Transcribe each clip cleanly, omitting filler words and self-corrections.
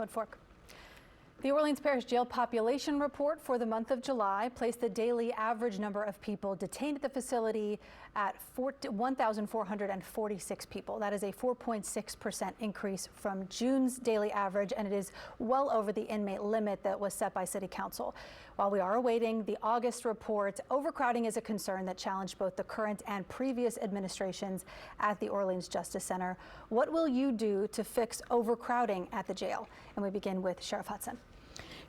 Woodfork. The Orleans Parish Jail population report for the month of July placed the daily average number of people detained at the facility at 1,446 people. That is a 4.6% increase from June's daily average, and it is well over the inmate limit that was set by City Council. While we are awaiting the August report, overcrowding is a concern that challenged both the current and previous administrations at the Orleans Justice Center. What will you do to fix overcrowding at the jail? And we begin with Sheriff Hudson.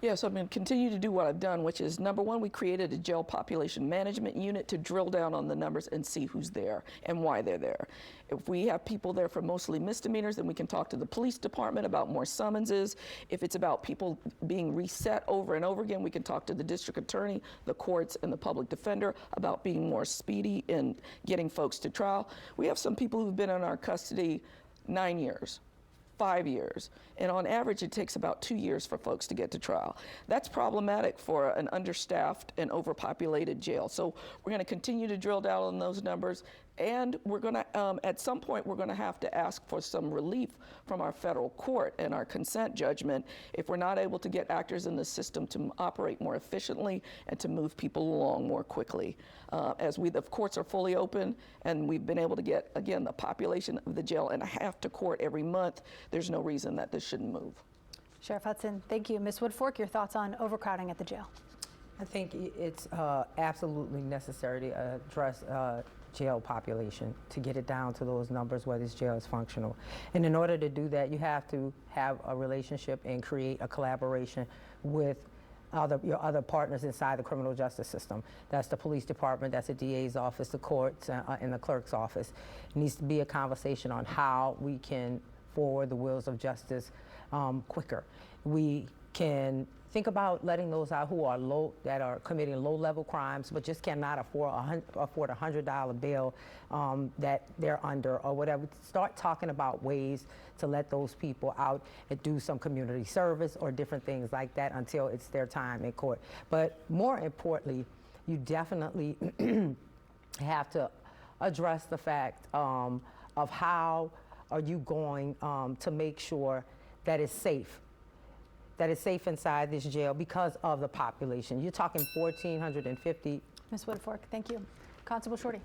Yeah, so I'm going to continue to do what I've done, which is, number one, we created a jail population management unit to drill down on the numbers and see who's there and why they're there. If we have people there for mostly misdemeanors, then we can talk to the police department about more summonses. If it's about people being reset over and over again, we can talk to the district attorney, the courts, and the public defender about being more speedy in getting folks to trial. We have some people who've been in our custody 9 years. 5 years, and on average it takes about 2 years for folks to get to trial. That's problematic for an understaffed and overpopulated jail. So we're going to continue to drill down on those numbers, and we're going to at some point we're going to have to ask for some relief from our federal court and our consent judgment if we're not able to get actors in the system to operate more efficiently and to move people along more quickly. As the courts are fully open and we've been able to get, again, the population of the jail and a half to court every month, there's no reason that this shouldn't move. Sheriff Hudson, thank you. Ms. Woodfork, your thoughts on overcrowding at the jail? I think it's absolutely necessary to address jail population to get it down to those numbers where this jail is functional. And in order to do that, you have to have a relationship and create a collaboration with your other partners inside the criminal justice system. That's the police department, that's the DA's office, the courts, and the clerk's office. It needs to be a conversation on how we can forward the wheels of justice quicker. We can think about letting those out who are that are committing low-level crimes but just cannot afford a $100 bill that they're under or whatever. Start talking about ways to let those people out and do some community service or different things like that until it's their time in court. But more importantly, you definitely have to address the fact of how are you going to make sure that it's safe inside this jail because of the population. You're talking 1,450. Ms. Woodfork, thank you. Constable Shorty.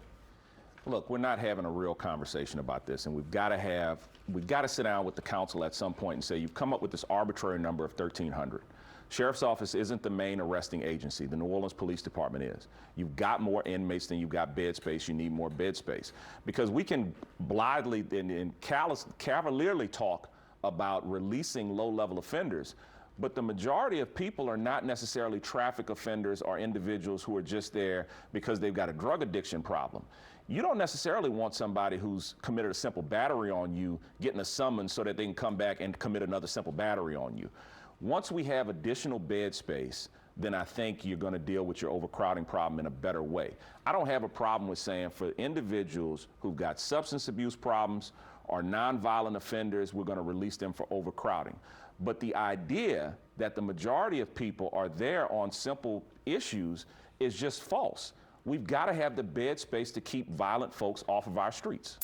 Look, we're not having a real conversation about this, and we've got to sit down with the council at some point and say, you've come up with this arbitrary number of 1,300. Sheriff's Office isn't the main arresting agency. The New Orleans Police Department is. You've got more inmates than you've got bed space. You need more bed space. Because we can blithely and cavalierly talk about releasing low-level offenders, but the majority of people are not necessarily traffic offenders or individuals who are just there because they've got a drug addiction problem. You don't necessarily want somebody who's committed a simple battery on you getting a summons so that they can come back and commit another simple battery on you. Once we have additional bed space, then I think you're going to deal with your overcrowding problem in a better way. I don't have a problem with saying for individuals who've got substance abuse problems or nonviolent offenders, we're going to release them for overcrowding. But the idea that the majority of people are there on simple issues is just false. We've got to have the bed space to keep violent folks off of our streets.